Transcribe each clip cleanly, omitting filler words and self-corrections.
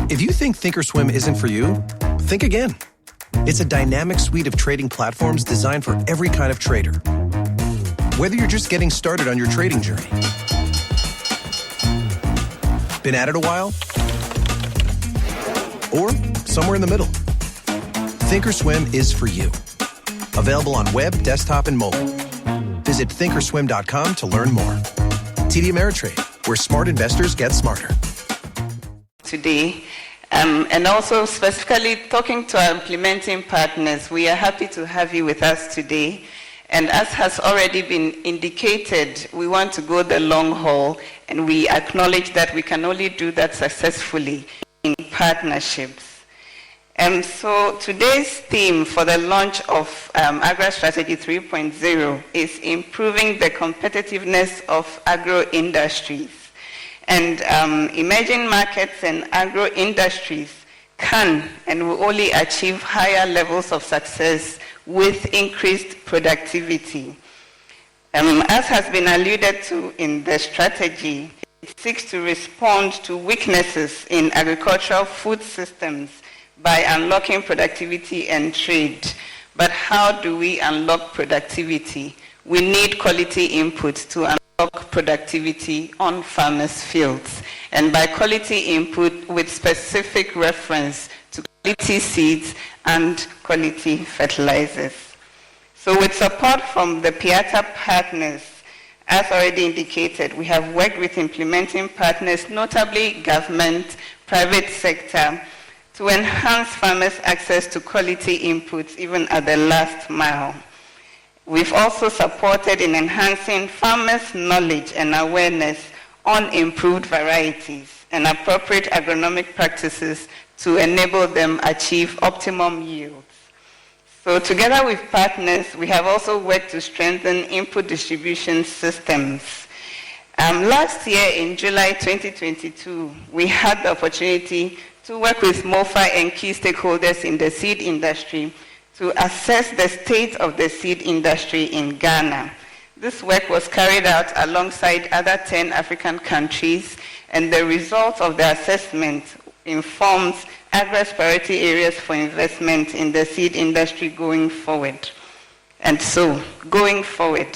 If you think Thinkorswim isn't for you, think again. It's a dynamic suite of trading platforms designed for every kind of trader. Whether you're just getting started on your trading journey, been at it a while, or somewhere in the middle, Thinkorswim is for you. Available on web, desktop, and mobile. Visit Thinkorswim.com to learn more. TD Ameritrade, where smart investors get smarter. Today, and also specifically talking to our implementing partners, we are happy to have you with us today. And as has already been indicated, we want to go the long haul, and we acknowledge that we can only do that successfully in partnerships. So today's theme for the launch of Agri Strategy 3.0 is improving the competitiveness of agro-industries. And emerging markets and agro-industries can and will only achieve higher levels of success with increased productivity. As has been alluded to in the strategy, it seeks to respond to weaknesses in agricultural food systems by unlocking productivity and trade. But how do we unlock productivity? We need quality input to unlock productivity on farmers' fields. And by quality input with specific reference to quality seeds and quality fertilizers. So with support from the PIATA partners, as already indicated, we have worked with implementing partners, notably government, private sector, to enhance farmers' access to quality inputs even at the last mile. We've also supported in enhancing farmers' knowledge and awareness on improved varieties and appropriate agronomic practices to enable them achieve optimum yields. So together with partners, we have also worked to strengthen input distribution systems. Last year in July 2022, we had the opportunity to work with MOFA and key stakeholders in the seed industry to assess the state of the seed industry in Ghana. This work was carried out alongside other 10 African countries, and the results of the assessment informs Agra's priority areas for investment in the seed industry going forward. And so, going forward,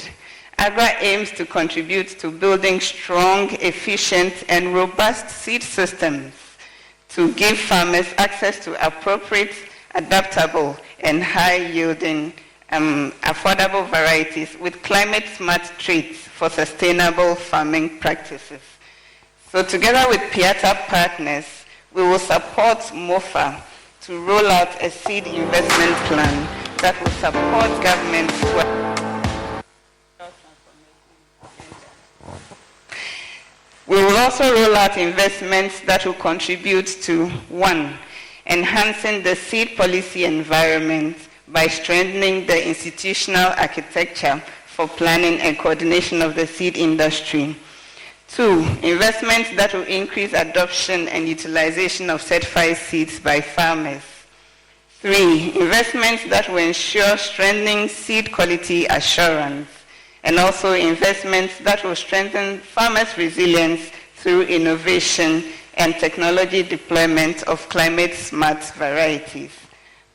Agra aims to contribute to building strong, efficient, and robust seed systems to give farmers access to appropriate, adaptable, and high-yielding, affordable varieties with climate-smart traits for sustainable farming practices. So together with PIATA partners, we will support MOFA to roll out a seed investment plan that will support government. We will also roll out investments that will contribute to, 1, enhancing the seed policy environment by strengthening the institutional architecture for planning and coordination of the seed industry. 2, investments that will increase adoption and utilization of certified seeds by farmers. 3, investments that will ensure strengthening seed quality assurance, and also investments that will strengthen farmers' resilience through innovation and technology deployment of climate-smart varieties.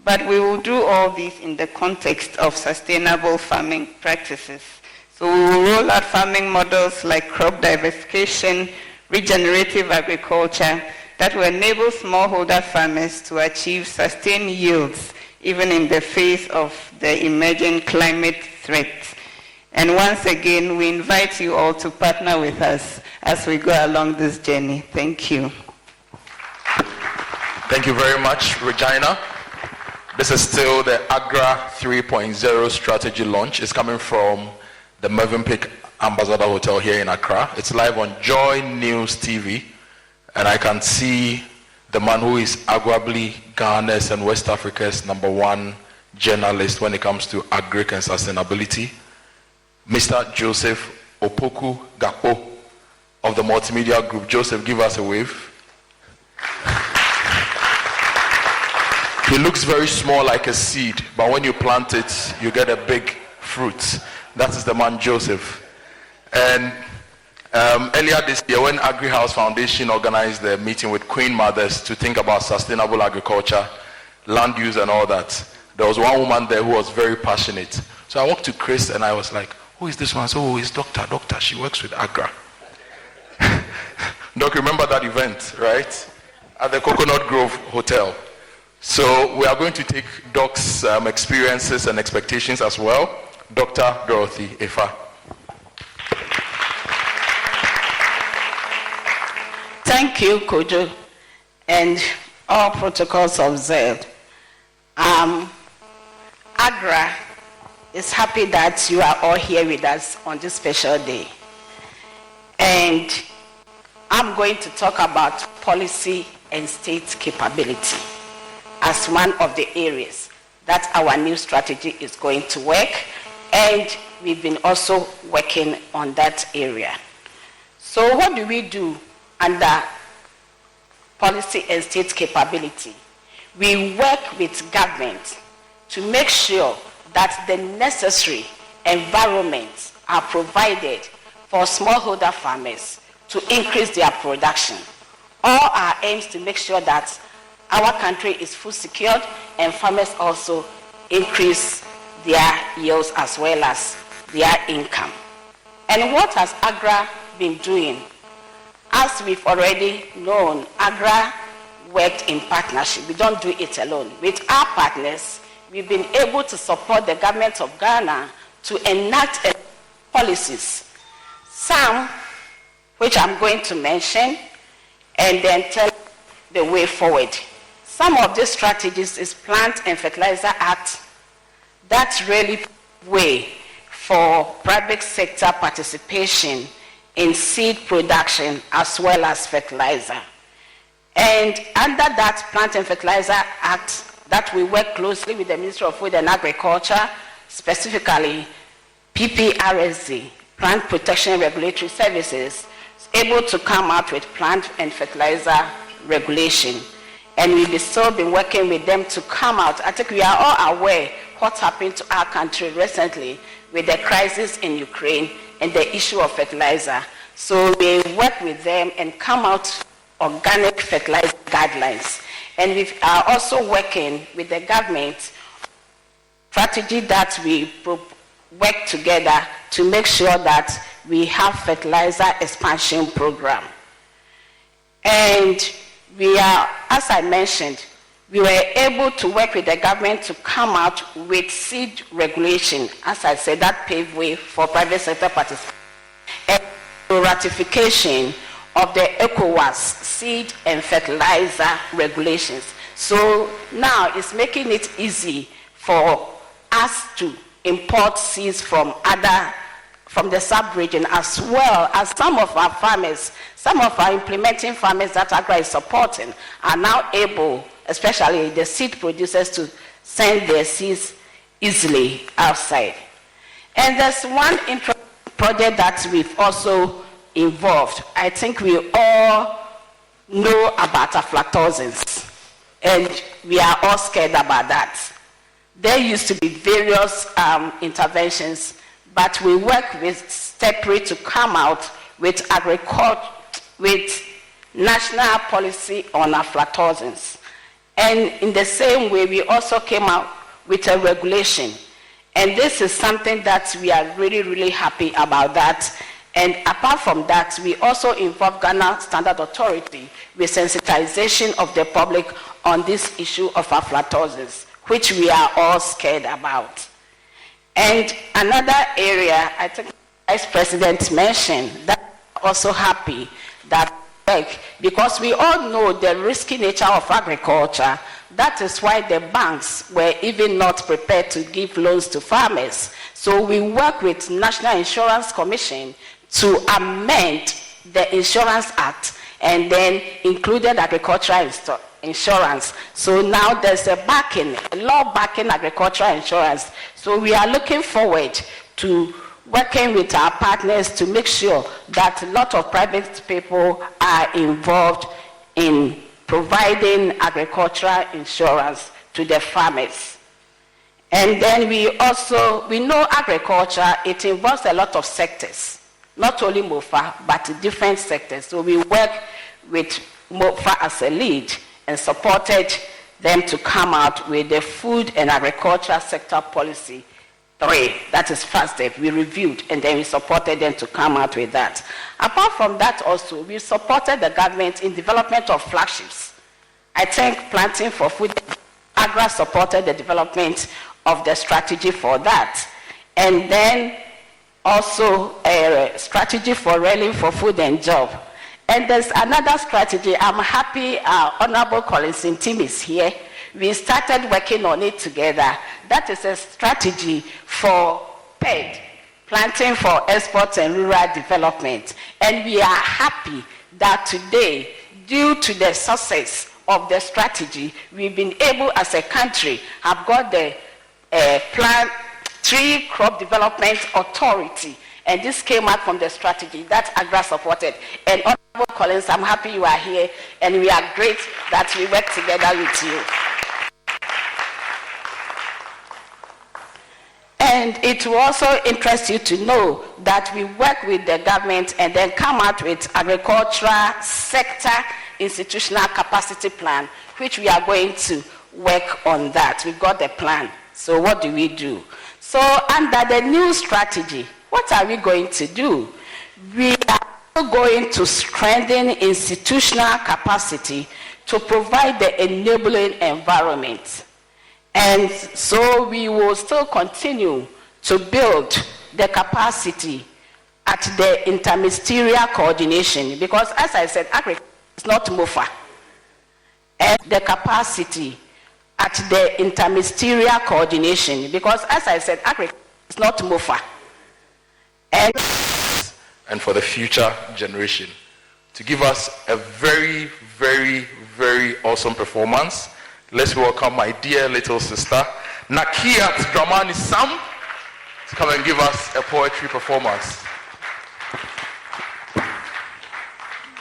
But we will do all this in the context of sustainable farming practices. So we will roll out farming models like crop diversification, regenerative agriculture, that will enable smallholder farmers to achieve sustained yields, even in the face of the emerging climate threat. And once again, we invite you all to partner with us as we go along this journey. Thank you. Thank you very much, Regina. This is still the Agra 3.0 strategy launch. It's coming from the Mövenpick Ambassador Hotel here in Accra. It's live on JoyNews TV. And I can see the man who is arguably Ghana's and West Africa's #1 journalist when it comes to agri and sustainability, Mr. Joseph Opoku Gapo of the Multimedia Group. Joseph, give us a wave. He looks very small like a seed, but when you plant it, you get a big fruit. That is the man Joseph. And Earlier this year, when Agri House Foundation organized the meeting with Queen Mothers to think about sustainable agriculture, land use and all that, there was one woman there who was very passionate. So I walked to Chris and I was like, who is this one? So, oh, it's Doctor. She works with Agra. Doc, remember that event, right? At the Coconut Grove Hotel. So we are going to take Doc's experiences and expectations as well. Dr. Dorothy Efa. Thank you, Kojo, and all protocols observed. Agra is happy that you are all here with us on this special day. And I'm going to talk about policy and state capability as one of the areas that our new strategy is going to work, and we've been also working on that area. So what do we do under policy and state capability? We work with government to make sure that the necessary environments are provided for smallholder farmers to increase their production. All our aims to make sure that our country is food secured and farmers also increase their yields as well as their income. And what has Agra been doing? As we've already known, Agra worked in partnership. We don't do it alone. With our partners, we've been able to support the government of Ghana to enact policies, some which I'm going to mention, and then tell the way forward. Some of these strategies is Plant and Fertilizer Act. That's really way for private sector participation in seed production as well as fertilizer. And under that Plant and Fertilizer Act, that we work closely with the Ministry of Food and Agriculture, specifically PPRSD, Plant Protection Regulatory Services, is able to come out with plant and fertilizer regulation. And we've still been working with them to come out. I think we are all aware what happened to our country recently with the crisis in Ukraine and the issue of fertilizer. So we work with them and come out organic fertilizer guidelines. And we are also working with the government strategy that we work together to make sure that we have fertilizer expansion program. And we are, as I mentioned, we were able to work with the government to come out with seed regulation. As I said, that paved way for private sector participation. And the ratification of the ECOWAS seed and fertilizer regulations. So now it's making it easy for us to import seeds from the sub-region, as well as some of our farmers, some of our implementing farmers that Agra is supporting are now able, especially the seed producers, to send their seeds easily outside. And there's one project that we've also involved. I think we all know about aflatoxins, and we are all scared about that. There used to be various interventions, but we work with STEPRI to come out with national policy on aflatoxins. And in the same way, we also came out with a regulation. And this is something that we are really, really happy about that. And apart from that, we also involve Ghana Standard Authority with sensitization of the public on this issue of aflatoxins, which we are all scared about. And another area, I think the Vice President mentioned, that I'm also happy that because we all know the risky nature of agriculture. That is why the banks were even not prepared to give loans to farmers. So we work with National Insurance Commission to amend the Insurance Act and then included agricultural insurance. So now there's a law backing agricultural insurance. So we are looking forward to working with our partners to make sure that a lot of private people are involved in providing agricultural insurance to the farmers. And then we know agriculture, it involves a lot of sectors. not only MOFA, but different sectors. So we work with MOFA as a lead and supported them to come out with the Food and Agriculture Sector Policy 3. That is first step. We reviewed and then we supported them to come out with that. Apart from that also, we supported the government in development of flagships. I think Planting for Food, AGRA supported the development of the strategy for that. And then also a strategy for rallying for food and job. And there's another strategy. I'm happy Honorable Collins team is here. We started working on it together. That is a strategy for PED, Planting for Exports and Rural Development. And we are happy that today, due to the success of the strategy, we've been able as a country have got the Tree Crop Development Authority. And this came out from the strategy that AGRA supported. And Honorable Collins, I'm happy you are here, and we are great that we work together with you. And it will also interest you to know that we work with the government and then come out with agricultural sector institutional capacity plan, which we are going to work on that. We've got the plan. So what do we do? So under the new strategy, what are we going to do? We are going to strengthen institutional capacity to provide the enabling environment. And so we will still continue to build the capacity at the interministerial coordination, because as I said, agriculture is not MOFA. And the capacity at the interministerial coordination, because as I said, agriculture is not MOFA. And for the future generation to give us a very, very, very awesome performance. Let's welcome my dear little sister, Nakiat Dramani Sam, to come and give us a poetry performance.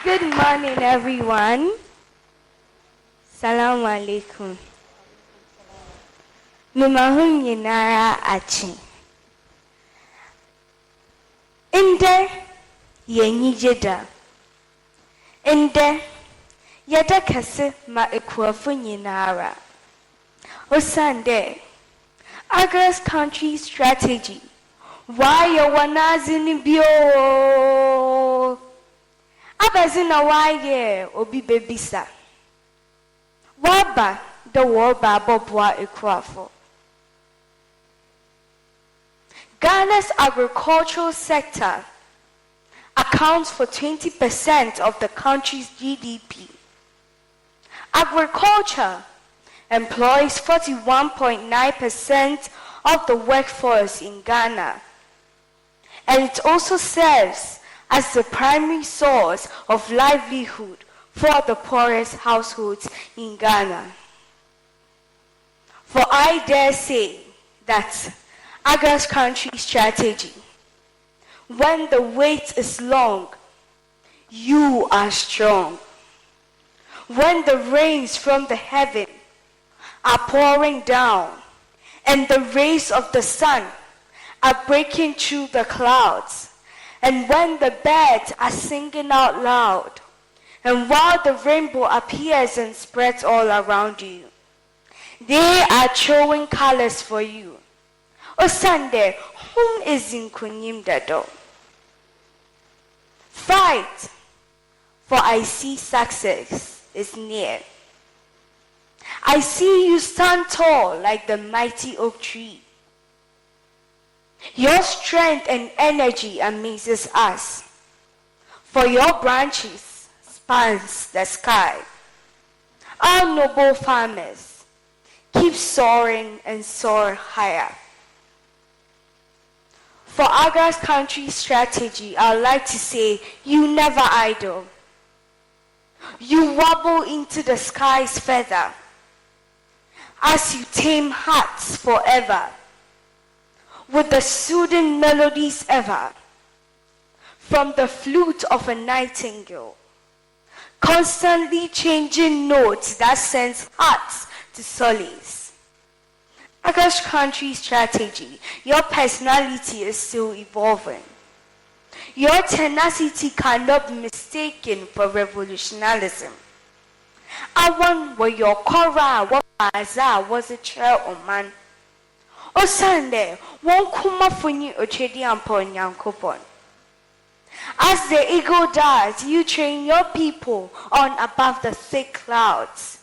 Good morning, everyone. Salaam alaikum. Numahun yinara achi. Inde yenyi jeda. Inde yada kase ma ekwafu yinara. Osande Agra's country strategy. Why you wanazini bio? Abazina waye obi bebisa. Waba the war babobwa ekwafo. Ghana's agricultural sector accounts for 20% of the country's GDP. Agriculture employs 41.9% of the workforce in Ghana, and it also serves as the primary source of livelihood for the poorest households in Ghana. For I dare say that Agra's country strategy, when the wait is long, you are strong. When the rains from the heaven are pouring down, and the rays of the sun are breaking through the clouds, and when the birds are singing out loud, and while the rainbow appears and spreads all around you, they are showing colors for you. O Sunday, whom is in Kunyim Dado? Fight, for I see success is near. I see you stand tall like the mighty oak tree. Your strength and energy amazes us, for your branches spans the sky. Our noble farmers keep soaring and soar higher. For Agra's country strategy, I would like to say, you never idle. You wobble into the sky's feather as you tame hearts forever with the soothing melodies ever from the flute of a nightingale, constantly changing notes that sends hearts to solace. Agra's country strategy, your personality is still evolving. Your tenacity cannot be mistaken for revolutionarism. Awan were your kora, what bazaar was a trail or man. O Sunday, won't kuma funi or chedi ampon yankopon. As the eagle does, you train your people on above the thick clouds.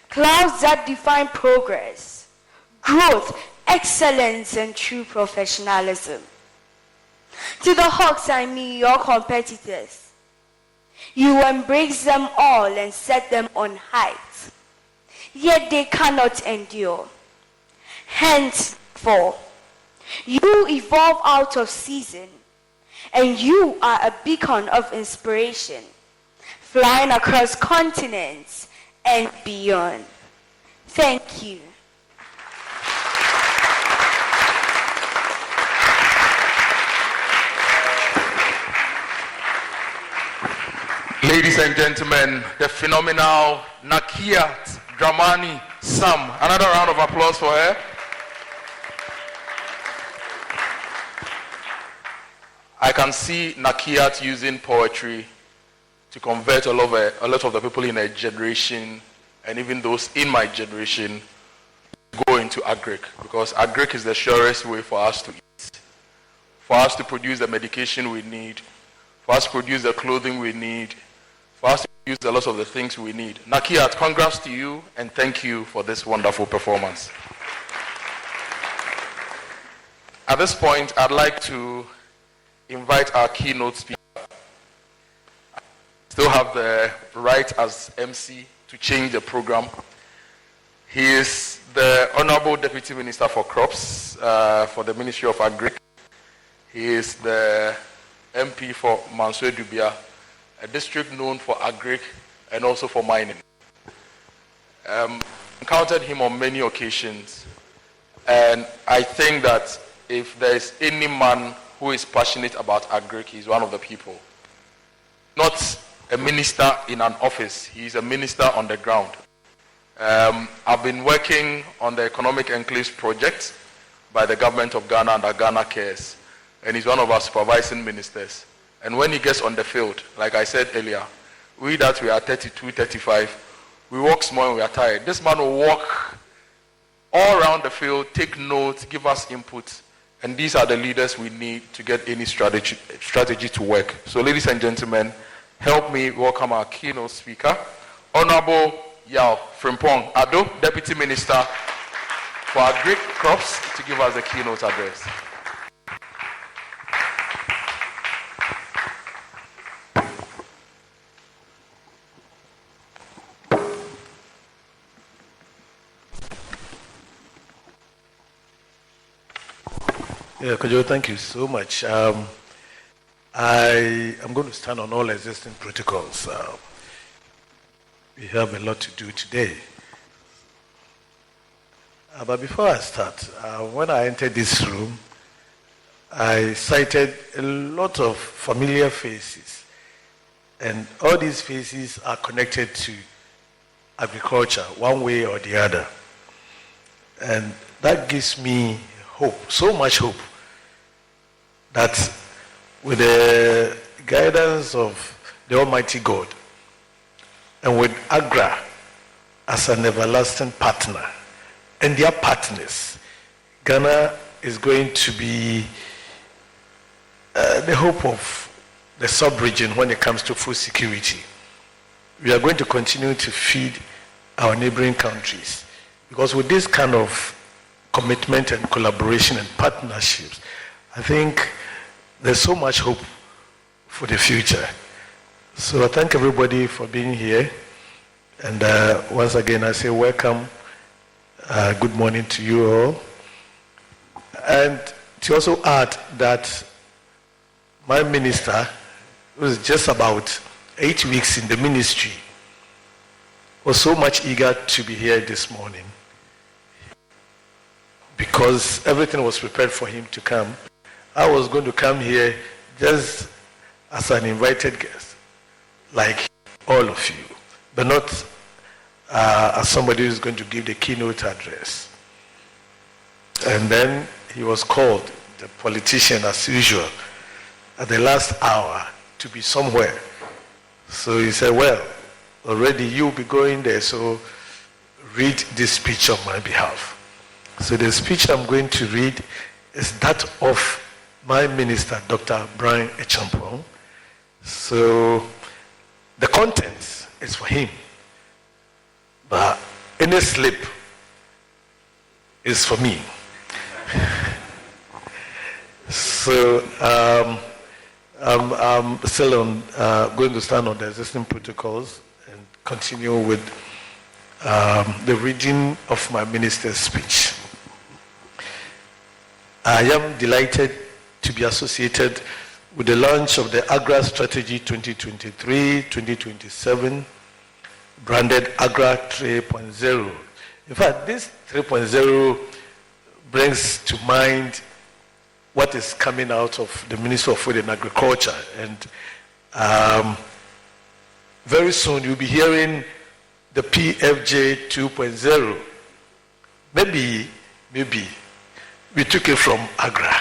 Clouds that define progress, growth, excellence, and true professionalism. To the hawks, I mean your competitors. You embrace them all and set them on heights. Yet they cannot endure. Henceforth, you evolve out of season, and you are a beacon of inspiration, flying across continents and beyond. Thank you. Ladies and gentlemen, the phenomenal Nakiat Dramani Sam. Another round of applause for her. I can see Nakiat using poetry to convert a lot of the people in her generation, and even those in my generation, to go into agric, because agric is the surest way for us to eat, for us to produce the medication we need, for us to produce the clothing we need, for us to use a lot of the things we need. Nakiat, congrats to you, and thank you for this wonderful performance. At this point, I'd like to invite our keynote speaker. I still have the right as MC to change the program. He is the Honorable Deputy Minister for Crops for the Ministry of Agric. He is the MP for Mansour Dubia, a district known for agric and also for mining. Encountered him on many occasions, and I think that if there is any man who is passionate about agric, he's one of the people. Not a minister in an office, he's a minister on the ground. I've been working on the Economic Enclaves project by the government of Ghana under Ghana Cares, and he's one of our supervising ministers. And when he gets on the field, like I said earlier, we are 32, 35, we walk small and we are tired. This man will walk all around the field, take notes, give us input, and these are the leaders we need to get any strategy to work. So ladies and gentlemen, help me welcome our keynote speaker, Honorable Yao Frimpong Ado, Deputy Minister for Agric Crops, to give us the keynote address. Yeah, Kojo, thank you so much. I am going to stand on all existing protocols. We have a lot to do today. But before I start, when I entered this room, I sighted a lot of familiar faces. And all these faces are connected to agriculture, one way or the other. And that gives me hope, so much hope, that with the guidance of the Almighty God and with AGRA as an everlasting partner and their partners, Ghana is going to be the hope of the sub-region when it comes to food security. We are going to continue to feed our neighboring countries, because with this kind of commitment and collaboration and partnerships, I think there's so much hope for the future. So I thank everybody for being here. And once again, I say welcome. Good morning to you all. And to also add that my minister was just about 8 weeks in the ministry, was so much eager to be here this morning, because everything was prepared for him to come. I was going to come here just as an invited guest, like all of you, but not as somebody who's going to give the keynote address. And then he was called, the politician as usual, at the last hour to be somewhere. So he said, well, already you'll be going there, so read this speech on my behalf. So the speech I'm going to read is that of my minister, Dr. Brian Echampong. So the content is for him, but any slip is for me. So I'm still going to stand on the existing protocols and continue with the reading of my minister's speech. I am delighted to be associated with the launch of the Agra Strategy 2023-2027, branded Agra 3.0. In fact, this 3.0 brings to mind what is coming out of the Ministry of Food and Agriculture. And very soon you'll be hearing the PFJ 2.0. Maybe we took it from Agra.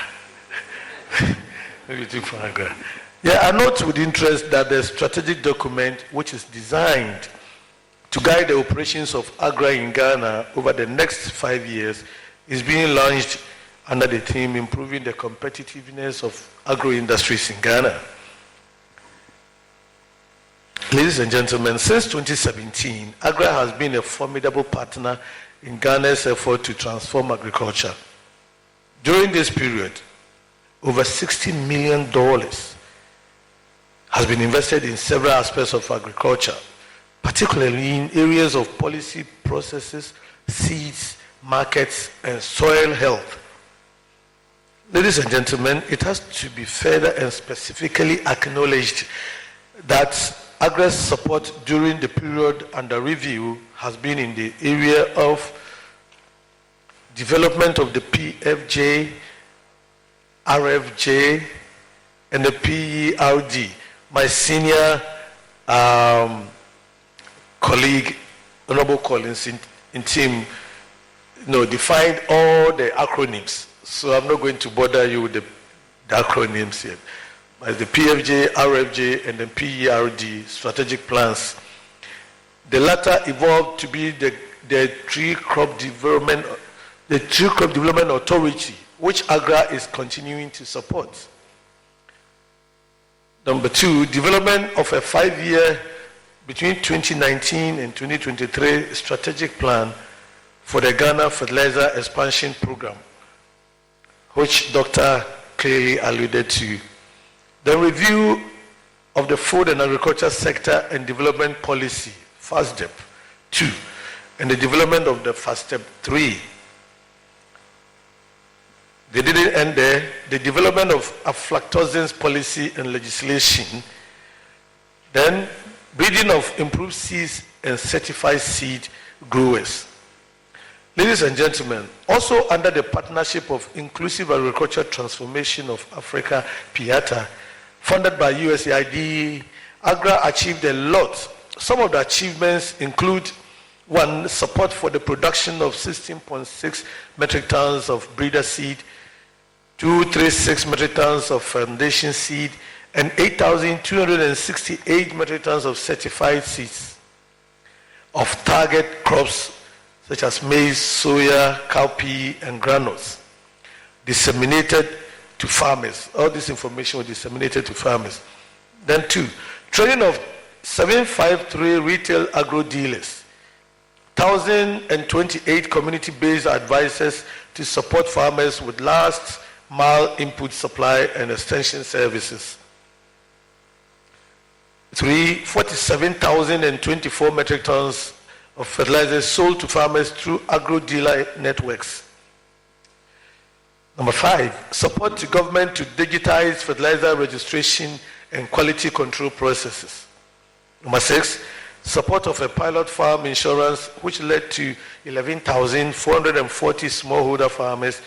Maybe we took it from Agra. Yeah, I note with interest that the strategic document, which is designed to guide the operations of Agra in Ghana over the next 5 years, is being launched under the theme Improving the Competitiveness of Agro-Industries in Ghana. Ladies and gentlemen, since 2017, Agra has been a formidable partner in Ghana's effort to transform agriculture. During this period, over $60 million has been invested in several aspects of agriculture, particularly in areas of policy processes, seeds, markets, and soil health. Ladies and gentlemen, it has to be further and specifically acknowledged that Agra's support during the period under review has been in the area of development of the PFJ, RFJ, and the PERD. My senior colleague, Honorable Collins, in team, defined all the acronyms. So I'm not going to bother you with the acronyms yet. But the PFJ, RFJ, and the PERD strategic plans. The latter evolved to be the Tree Crop Development Authority, which Agra is continuing to support. Number 2, development of a 5-year between 2019 and 2023 strategic plan for the Ghana Fertilizer Expansion Program, which Dr. clearly alluded to. The review of the Food and Agriculture Sector and Development Policy, FASDEP 2, and the development of the FASDEP 3. They didn't end there. The development of aflatoxins policy and legislation. Then, breeding of improved seeds and certified seed growers. Ladies and gentlemen, also under the Partnership of Inclusive Agriculture Transformation of Africa, PIATA, funded by USAID, Agra achieved a lot. Some of the achievements include: 1, support for the production of 16.6 metric tons of breeder seed, 236 metric tons of foundation seed, and 8,268 metric tons of certified seeds of target crops such as maize, soya, cowpea, and granules, disseminated to farmers. All this information was disseminated to farmers. Then 2, training of 753 retail agro dealers, 1,028 community-based advisors to support farmers with last mile input supply and extension services. 3, 47,024 metric tons of fertilizers sold to farmers through agro-dealer networks. Number 5, support to government to digitize fertilizer registration and quality control processes. Number 6, support of a pilot farm insurance which led to 11,440 smallholder farmers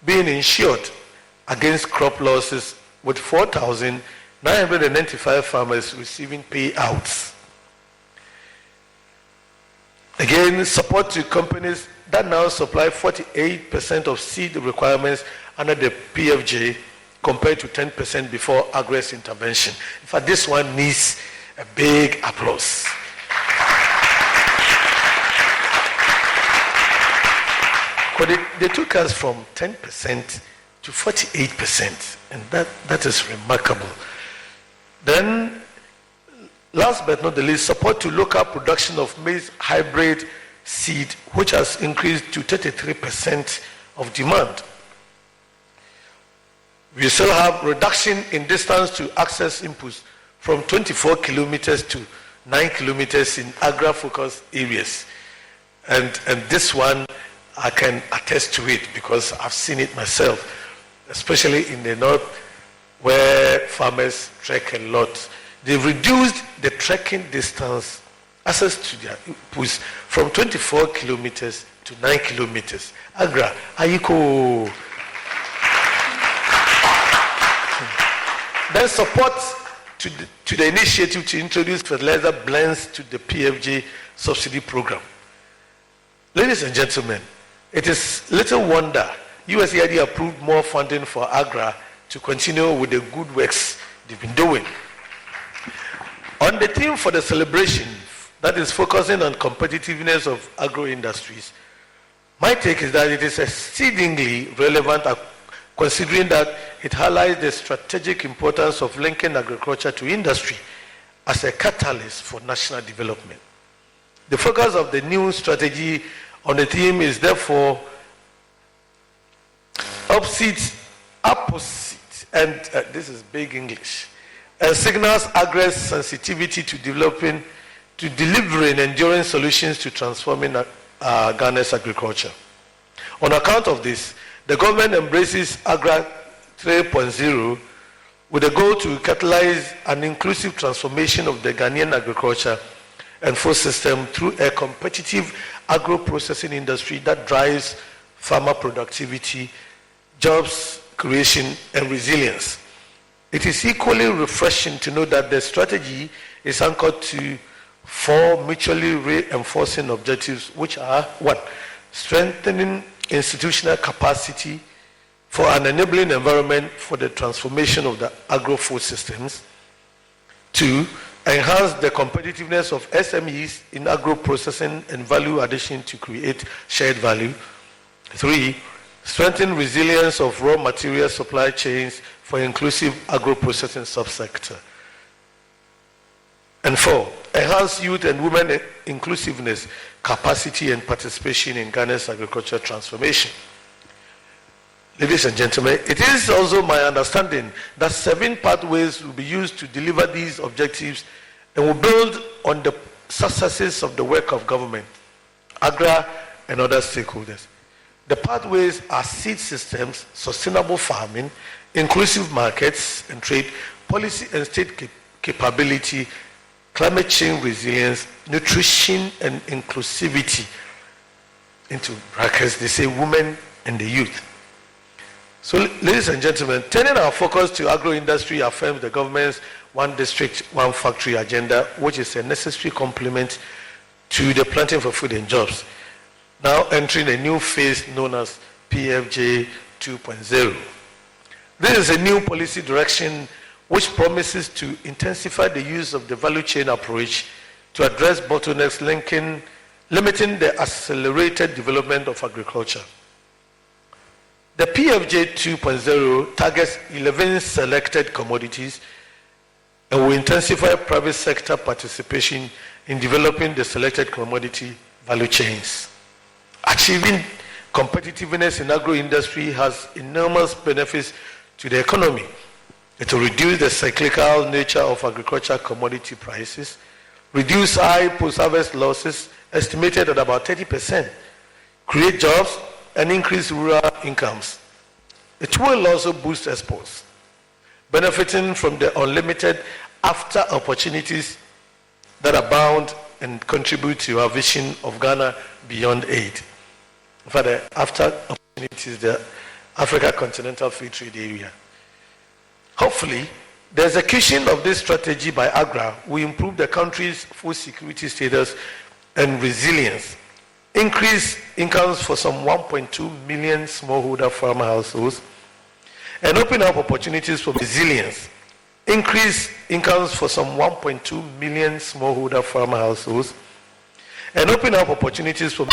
being insured against crop losses, with 4,995 farmers receiving payouts. Again, support to companies that now supply 48% of seed requirements under the PFJ compared to 10% before Agra's intervention. In fact, this one needs a big applause. But they took us from 10% to 48%, and that is remarkable. Then, last but not the least, support to local production of maize hybrid seed, which has increased to 33% of demand. We still have reduction in distance to access inputs from 24 kilometers to 9 kilometers in agri-focused areas. And this one, I can attest to it because I've seen it myself, especially in the north where farmers trek a lot. They've reduced the trekking distance, access to their inputs from 24 kilometers to 9 kilometers. Agra, Ayiko. Then support to the initiative to introduce fertilizer blends to the PFJ subsidy program. Ladies and gentlemen, it is little wonder USAID approved more funding for Agra to continue with the good works they've been doing. On the theme for the celebration, that is focusing on competitiveness of agro industries, my take is that it is exceedingly relevant considering that it highlights the strategic importance of linking agriculture to industry as a catalyst for national development. The focus of the new strategy on the theme is therefore opposite, and this is big English, and signals Agra's sensitivity to delivering enduring solutions to transforming Ghana's agriculture. On account of this, the government embraces Agra 3.0 with a goal to catalyze an inclusive transformation of the Ghanaian agriculture and food system through a competitive agro-processing industry that drives farmer productivity, jobs creation, and resilience. It is equally refreshing to know that the strategy is anchored to 4 mutually reinforcing objectives, which are: 1, strengthening institutional capacity for an enabling environment for the transformation of the agro-food systems; 2, enhance the competitiveness of SMEs in agro-processing and value addition to create shared value; 3, strengthen resilience of raw material supply chains for inclusive agro-processing subsector; and 4, enhance youth and women inclusiveness, capacity, and participation in Ghana's agricultural transformation. Ladies and gentlemen, it is also my understanding that 7 pathways will be used to deliver these objectives and will build on the successes of the work of government, AGRA, and other stakeholders. The pathways are seed systems, sustainable farming, inclusive markets and trade, policy and state capability, climate change resilience, nutrition and inclusivity. Into brackets, they say women and the youth. So, ladies and gentlemen, turning our focus to agro-industry affirms the government's one district, one factory agenda, which is a necessary complement to the planting for food and jobs, now entering a new phase known as PFJ 2.0. This is a new policy direction which promises to intensify the use of the value chain approach to address bottlenecks limiting the accelerated development of agriculture. The PFJ 2.0 targets 11 selected commodities and will intensify private sector participation in developing the selected commodity value chains. Achieving competitiveness in agro-industry has enormous benefits to the economy. It will reduce the cyclical nature of agricultural commodity prices, reduce high post-harvest losses estimated at about 30%, create jobs, and increase rural incomes. It will also boost exports, benefiting from the unlimited after opportunities that abound and contribute to our vision of Ghana beyond aid. For the after opportunities, the Africa Continental Free Trade Area. Hopefully, the execution of this strategy by AGRA will improve the country's food security status and resilience, increase incomes for some 1.2 million smallholder farmer households, and open up opportunities for resilience, increase incomes for some 1.2 million smallholder farmer households, and open up opportunities for